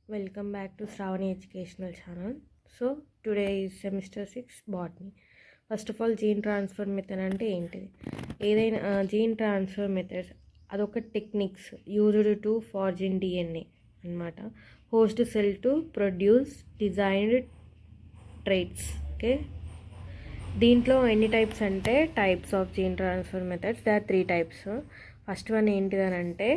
Welcome back to Shravani Educational Channel. So today is semester 6 botany. First of all, gene transfer method అంటే ఏంటిది? ఏదైనా gene transfer methods అదొక techniques used to foreign DNA అనమాట. Host cell to produce designed traits. Okay, దీంట్లో ఎన్ని types అంటే types of gene transfer methods they are 3 types. First one ఏంటిదని అంటే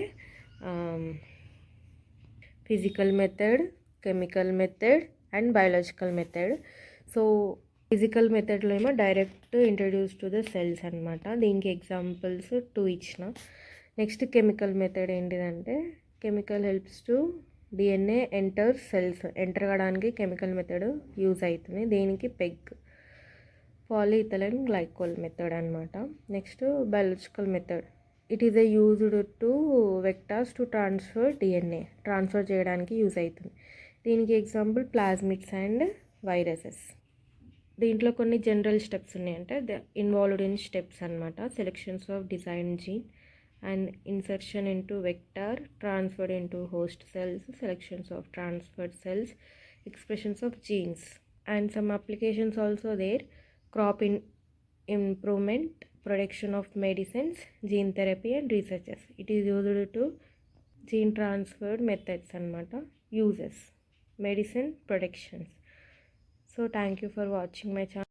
physical method, chemical method and biological method. So physical మెథడ్లో ఏమో direct introduce to the cells అనమాట. దీనికి examples 2 ఇచ్చిన. నెక్స్ట్ కెమికల్ మెథడ్ ఏంటిదంటే chemical helps to DNA enter cells. Enter కావడానికి chemical method use అవుతుంది. దీనికి పెగ్ పాలీఇథిలిన్ గ్లైకోల్ మెథడ్ అనమాట. Next biological method, it is used to vectors to transfer DNA. Transfer చేయడానికి use అవుతుంది. దీనికి example plasmids and viruses. దీంట్లో కొన్ని general steps ఉన్నాయంటే ఇన్వాల్వ్డ్ ఇన్ స్టెప్స్ అనమాట. Selections of design gene and insertion into vector, transferred into host cells, selections of transferred cells, expressions of genes and some applications also there. Crop improvement, production of medicines, gene therapy and researches. It is used to gene transfer methods anamata. Uses medicine productions. So thank you for watching my channel.